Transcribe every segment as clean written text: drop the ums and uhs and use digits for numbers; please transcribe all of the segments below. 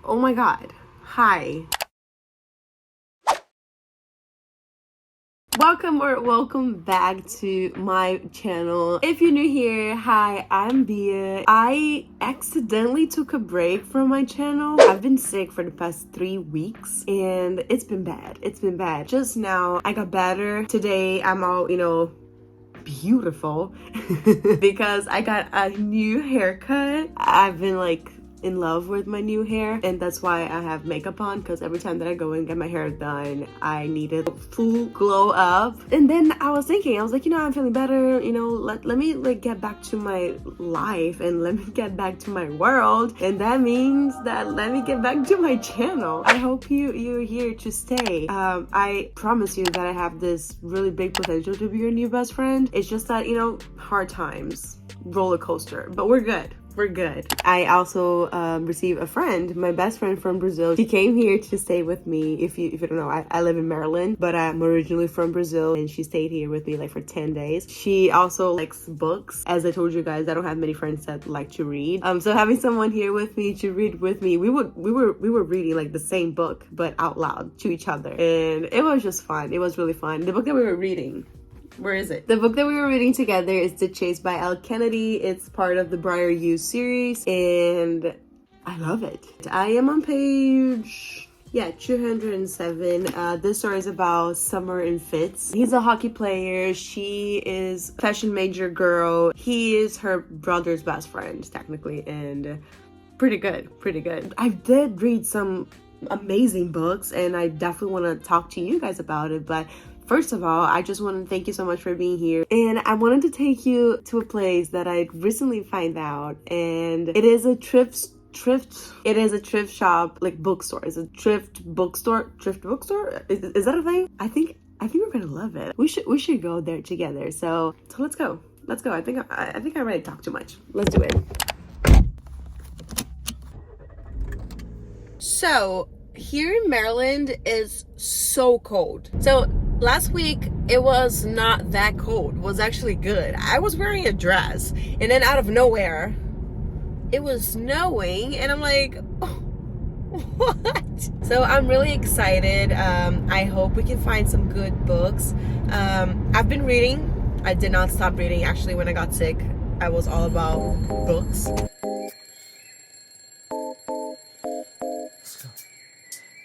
Oh my god. Hi. Welcome back to my channel. If you're new here, hi, I'm Bia. I accidentally took a break from my channel. I've been sick for the past 3 weeks and it's been bad. Just now I got better. Today I'm all, beautiful because I got a new haircut. I've been like in love with my new hair, and that's why I have makeup on, because every time that I go and get my hair done I need a full glow up. And then I was thinking, I was like, I'm feeling better, let me like get back to my life and let me get back to my world, and that means that let me get back to my channel. I hope you're here to stay. I promise you that I have this really big potential to be your new best friend. It's just that hard times, roller coaster, but we're good. I also received a friend, my best friend from Brazil. She came here to stay with me. If you don't know, I live in Maryland, but I'm originally from Brazil, and she stayed here with me like for 10 days. She also likes books. As I told you guys, I don't have many friends that like to read. So having someone here with me to read with me, we were reading like the same book but out loud to each other, and it was just fun. It was really fun. The book that we were reading, where is it? The book that we were reading together is The Chase by Elle Kennedy. It's part of the Briar U series, and I love it. I am on page 207. This story is about Summer and Fitz. He's a hockey player. She is a fashion major girl. He is her brother's best friend, technically, and pretty good. I did read some amazing books, and I definitely want to talk to you guys about it, but first of all, I just want to thank you so much for being here. And I wanted to take you to a place that I recently found out, and it is a thrift shop, like bookstore. It's a thrift bookstore. Is that a thing? I think we're gonna love it. We should go there together. So let's go. I think I already talked too much. Let's do it. So here in Maryland is so cold. So last week it was not that cold. It was actually good. I was wearing a dress, and then out of nowhere it was snowing, and I'm like, oh, what? So I'm really excited. I hope we can find some good books. I've been reading. I did not stop reading. Actually, when I got sick, I was all about books.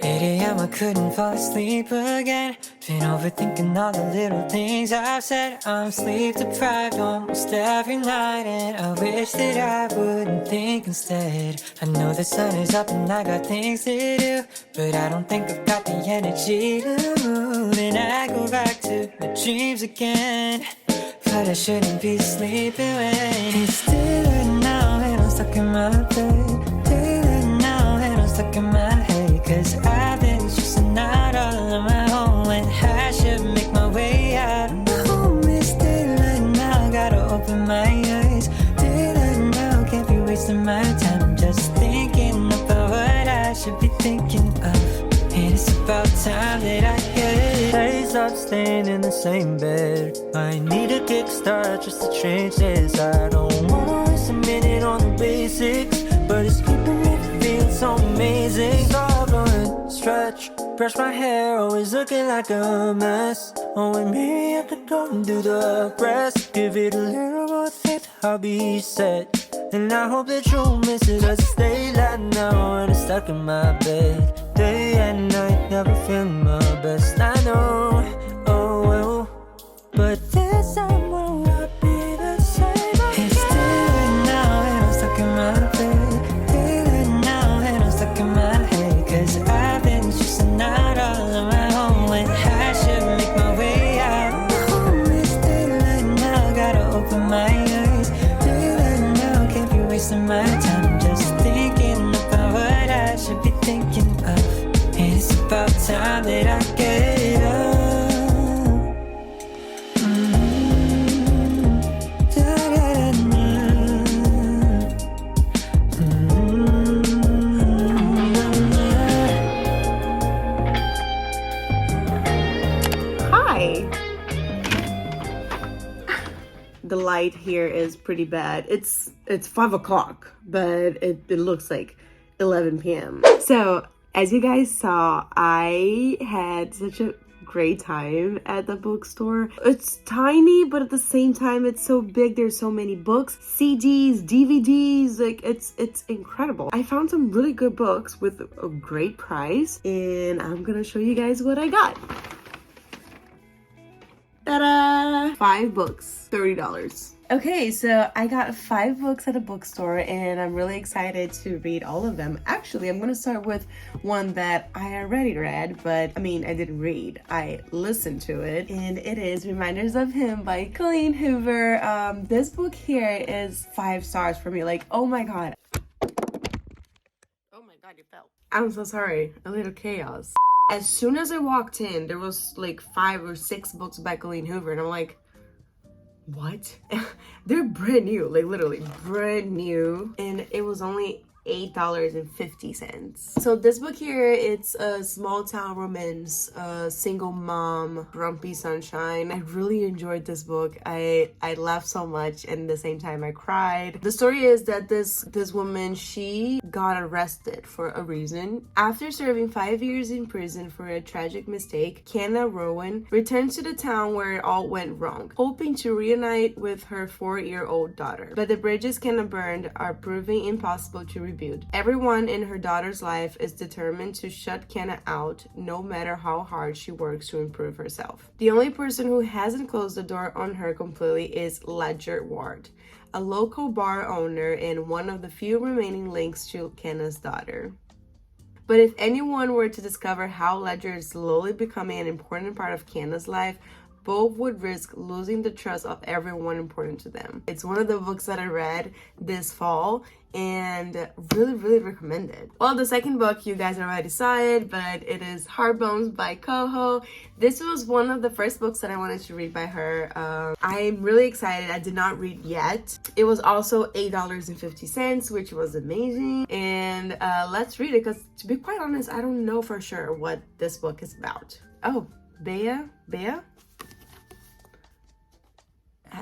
8 a.m. I couldn't fall asleep again. Been overthinking all the little things I've said. I'm sleep deprived almost every night, and I wish that I wouldn't think instead. I know the sun is up and I got things to do, but I don't think I've got the energy to move. And I go back to my dreams again, but I shouldn't be sleeping when it's daylight now and I'm stuck in my bed. Daylight now and I'm stuck in my head, 'cause I've been stressing out all on my own when I should make my way out. My home is daylight now, gotta open my eyes. Daylight now, can't be wasting my time just thinking about what I should be thinking of. And it's about time that I get it. Hey, stop staying in the same bed. I need a kickstart just to change this. I don't wanna waste a minute on the basics, but it's keeping me feeling so amazing. Stop on stretch, brush my hair, always looking like a mess. Oh, and maybe I could go and do the rest. Give it a little more faith, I'll be set. And I hope that you'll miss it, 'cause it's daylight now and I'm stuck in my bed. Day and night, never feeling my best. I know, oh well, but this time will not be the same. It's daylight now and I'm stuck in my bed. Daylight now and I'm stuck in my head, 'cause I've been stressing out all on my own when I should make my way out. My home is daylight now, gotta open my eyes. Daylight now, can't be wasting my time just thinking about what I should be thinking of. And it's about time that I get up. Hi. The light here is pretty bad. It's 5 o'clock, but it looks like 11 p.m. So as you guys saw, I had such a great time at the bookstore. It's tiny, but at the same time it's so big. There's so many books, CDs, DVDs, like it's incredible. I found some really good books with a great price, and I'm gonna show you guys what I got. Ta-da! 5 books, $30. Okay, so I got 5 books at a bookstore, and I'm really excited to read all of them. Actually, I'm gonna start with one that I already read, but I mean, I didn't read. I listened to it, and it is Reminders of Him by Colleen Hoover. This book here is 5 stars for me. Like, oh my god. Oh my god, you fell. I'm so sorry. A little chaos. As soon as I walked in, there was like 5 or 6 books by Colleen Hoover, and I'm like, what? They're brand new, like literally brand new, and it was only $8.50. So this book here, it's a small town romance, single mom, grumpy sunshine. I really enjoyed this book. I laughed so much, and at the same time I cried. The story is that this woman, she got arrested for a reason. After serving 5 years in prison for a tragic mistake, Kenna Rowan returns to the town where it all went wrong, hoping to reunite with her 4-year-old daughter. But the bridges Kenna burned are proving impossible to rebuild. Everyone in her daughter's life is determined to shut Kenna out, no matter how hard she works to improve herself. The only person who hasn't closed the door on her completely is Ledger Ward, a local bar owner and one of the few remaining links to Kenna's daughter. But if anyone were to discover how Ledger is slowly becoming an important part of Kenna's life, both would risk losing the trust of everyone important to them. It's one of the books that I read this fall, and really recommend it. Well, the second book, you guys already saw it, but it is Heartbones by Coho. This was one of the first books that I wanted to read by her. I'm really excited. I did not read yet. It was also $8.50, which was amazing. And let's read it, because to be quite honest, I don't know for sure what this book is about. Oh, Bea?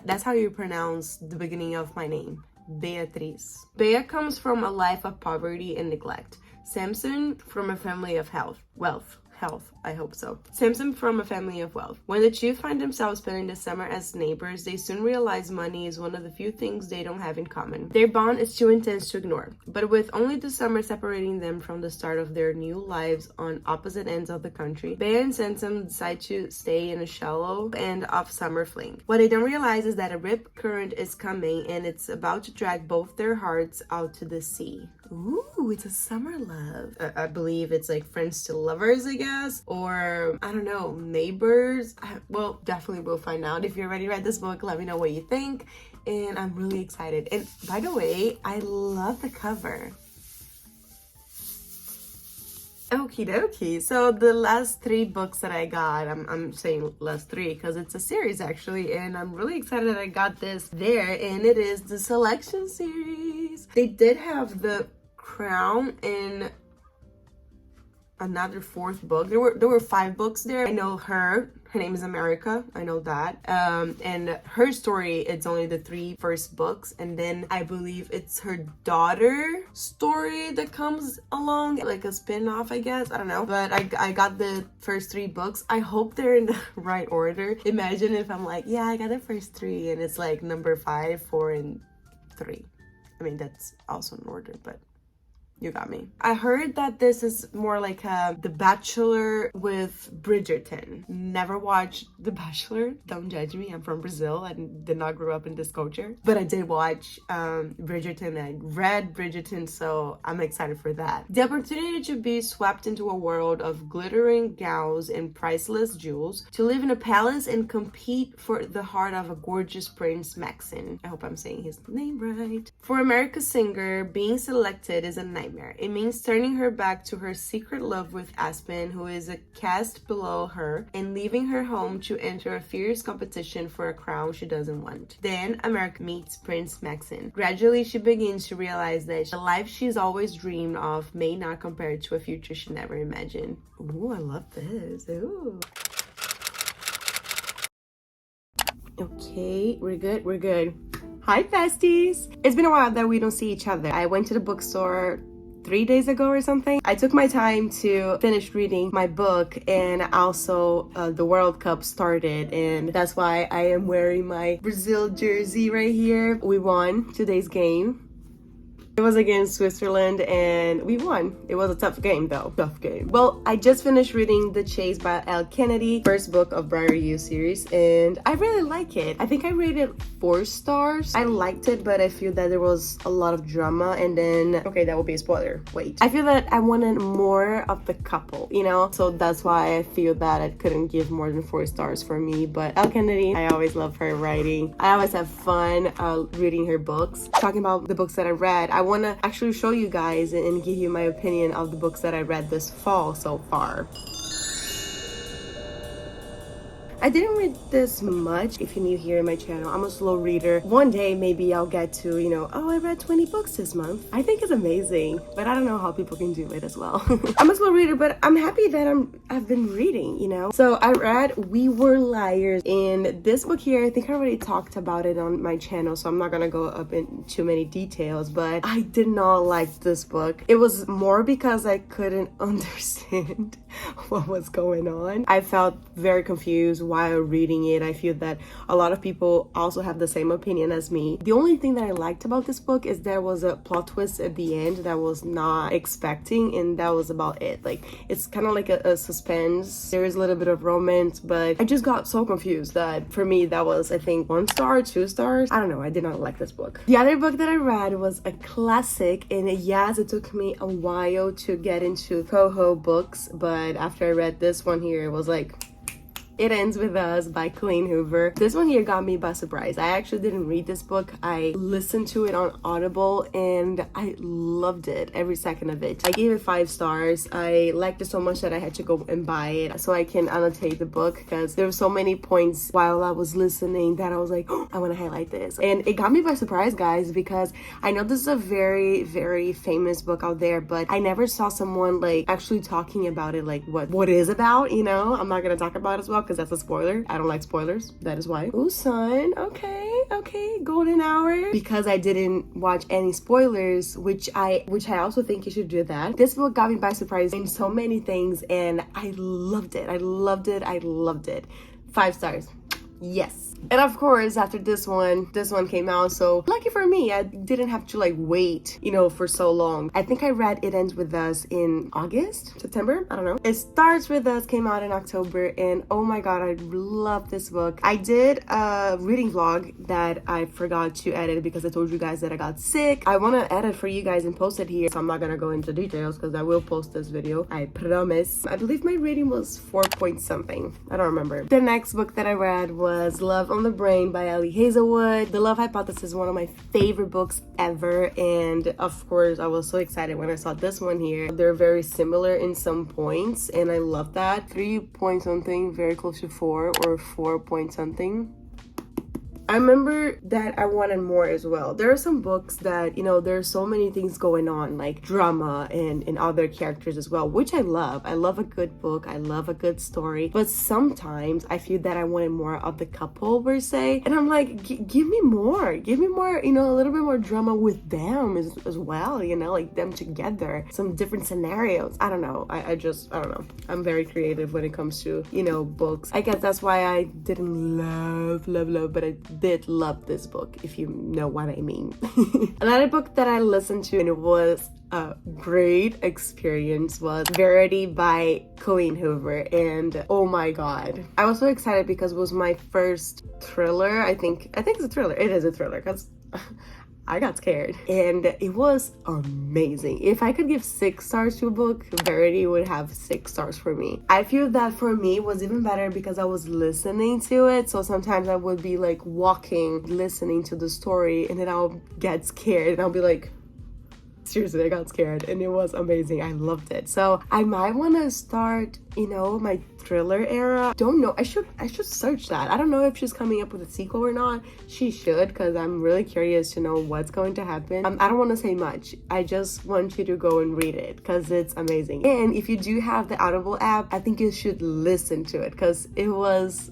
That's how you pronounce the beginning of my name. Beatriz. Bea comes from a life of poverty and neglect. Samson from a family of wealth, I hope so. Samson from a family of wealth. When the two find themselves spending the summer as neighbors, they soon realize money is one of the few things they don't have in common. Their bond is too intense to ignore, but with only the summer separating them from the start of their new lives on opposite ends of the country, Bea and Samson decide to stay in a shallow end of summer fling. What they don't realize is that a rip current is coming, and it's about to drag both their hearts out to the sea. Ooh, it's a summer love. I believe it's like friends to lovers, I guess, or I don't know, neighbors. Well, definitely we'll find out. If you already read this book, let me know what you think, and I'm really excited. And by the way, I love the cover. Okie dokie. So the last 3 books that I got, I'm saying last 3 because it's a series actually, and I'm really excited that I got this there, and it is the Selection series. They did have The Crown and another 4th book. There were 5 books there. I know her name is America, I know that, and her story, it's only the 3 first books, and then I believe it's her daughter story that comes along, like a spin-off, I guess. I don't know, but I got the first 3 books. I hope they're in the right order. Imagine if I'm like, yeah, I got the first 3, and it's like number 5, 4, and 3. I mean, that's also in order, but you got me. I heard that this is more like The Bachelor with Bridgerton. Never watched The Bachelor. Don't judge me. I'm from Brazil. I did not grow up in this culture. But I did watch Bridgerton. I read Bridgerton, so I'm excited for that. The opportunity to be swept into a world of glittering gowns and priceless jewels, to live in a palace and compete for the heart of a gorgeous Prince Maxine. I hope I'm saying his name right. For America's singer, being selected is a nightmare. It means turning her back to her secret love with Aspen, who is a caste below her, and leaving her home to enter a fierce competition for a crown she doesn't want. Then America meets Prince Maxine. Gradually, she begins to realize that the life she's always dreamed of may not compare to a future she never imagined. Ooh, I love this. Ooh. Okay, we're good. Hi, besties. It's been a while that we don't see each other. I went to the bookstore 3 days ago or something. I took my time to finish reading my book, and also the World Cup started, and that's why I am wearing my Brazil jersey right here. We won today's game. It was against Switzerland and we won. It was a tough game though. Tough game. Well, I just finished reading The Chase by L. Kennedy, first book of Briar You series, and I really like it. I think I rated 4 stars. I liked it, but I feel that there was a lot of drama, and then, okay, that will be a spoiler. Wait. I feel that I wanted more of the couple, you know? So that's why I feel that I couldn't give more than 4 stars for me. But L. Kennedy, I always love her writing. I always have fun reading her books. Talking about the books that I read, I want to actually show you guys and give you my opinion of the books that I read this fall so far. I didn't read this much. If you're new here in my channel, I'm a slow reader. One day maybe I'll get to, you know, oh, I read 20 books this month. I think it's amazing, but I don't know how people can do it as well. I'm a slow reader, but I'm happy that I've been reading, you know. So I read We Were Liars, and this book here, I think I already talked about it on my channel, so I'm not gonna go up in too many details, but I did not like this book. It was more because I couldn't understand what was going on. I felt very confused while reading it. I feel that a lot of people also have the same opinion as me. The only thing that I liked about this book is there was a plot twist at the end that I was not expecting, and that was about it. Like, it's kind of like a suspense. There is a little bit of romance, but I just got so confused that for me that was, I think, 1 star, 2 stars. I don't know, I did not like this book. The other book that I read was a classic, and yes, it took me a while to get into Coho books, but after I read this one here, it was like, It Ends With Us by Colleen Hoover. This one here got me by surprise. I actually didn't read this book. I listened to it on Audible and I loved it, every second of it. I gave it 5 stars. I liked it so much that I had to go and buy it so I can annotate the book, because there were so many points while I was listening that I was like, oh, I want to highlight this. And it got me by surprise, guys, because I know this is a very, very famous book out there, but I never saw someone like actually talking about it, like what it is about, you know? I'm not gonna talk about it as well, because that's a spoiler. I don't like spoilers. That is why. Oh, son. Okay. Golden hour. Because I didn't watch any spoilers, which I also think you should do that. This book got me by surprise in so many things, and I loved it. I loved it. 5 stars. Yes. And of course, after this one came out, so lucky for me, I didn't have to like wait, you know, for so long. I think I read It Ends With Us in August, September, I don't know. It Starts With Us came out in October, and oh my god, I love this book. I did a reading vlog that I forgot to edit because I told you guys that I got sick. I want to edit for you guys and post it here, so I'm not gonna go into details because I will post this video, I promise. I believe my rating was 4 point something. I don't remember. The next book that I read was Love on the Brain by Ellie Hazelwood. The Love Hypothesis is one of my favorite books ever, and of course I was so excited when I saw this one here. They're very similar in some points, and I love that. 3 point something, very close to 4, or 4 point something. I remember that I wanted more as well. There are some books that, you know, there's so many things going on, like drama and other characters as well, which I love. I love a good book. I love a good story. But sometimes I feel that I wanted more of the couple, per se. And I'm like, give me more, you know, a little bit more drama with them as well, you know, like them together. Some different scenarios. I don't know. I don't know. I'm very creative when it comes to, you know, books. I guess that's why I didn't love, but I did love this book, if you know what I mean. Another book that I listened to and it was a great experience was Verity by Colleen Hoover, and oh my god, I was so excited because it was my first thriller. I think it's a thriller. It is a thriller because I got scared, and it was amazing. If I could give 6 stars to a book, Verity would have 6 stars for me. I feel that for me it was even better because I was listening to it, so sometimes I would be like walking, listening to the story, and then I'll get scared and I'll be like, seriously, I got scared, and it was amazing. I loved it. So I might want to start, you know, my thriller era. Don't know. I should search that. I don't know if she's coming up with a sequel or not. She should, because I'm really curious to know what's going to happen. I don't want to say much. I just want you to go and read it because it's amazing. And if you do have the Audible app, I think you should listen to it because it was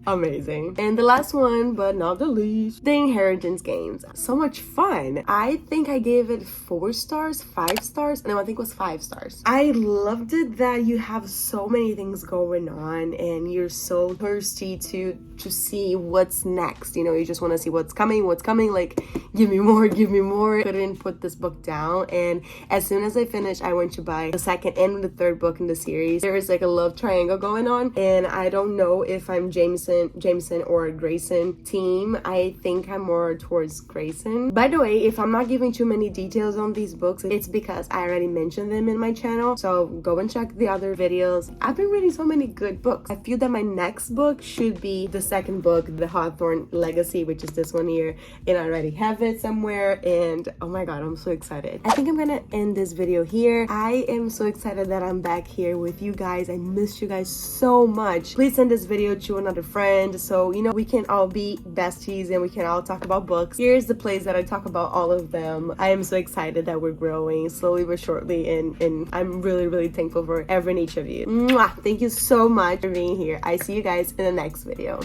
Amazing. And the last one, but not the least, the Inheritance games. So much fun. I think I gave it 4 stars, 5 stars. No, I think it was 5 stars. I loved it that you have so many things going on and you're so thirsty to see what's next. You know, you just want to see what's coming, like, give me more, give me more. Couldn't put this book down, and as soon as I finished, I went to buy the second and the third book in the series. There is like a love triangle going on, and I don't know if I'm Jameson or Grayson team. I think I'm more towards Grayson. By the way, if I'm not giving too many details on these books, it's because I already mentioned them in my channel, so go and check the other videos. I've been reading so many good books. I feel that my next book should be the second book, The Hawthorne Legacy, which is this one here, and I already have it somewhere, and oh my god, I'm so excited. I think I'm gonna end this video here. I am so excited that I'm back here with you guys. I missed you guys so much. Please send this video to another friend so you know we can all be besties and we can all talk about books. Here's the place that I talk about all of them. I am so excited that we're growing slowly but surely, and I'm really thankful for every and each of you. Mwah! Thank you so much for being here. I see you guys in the next video.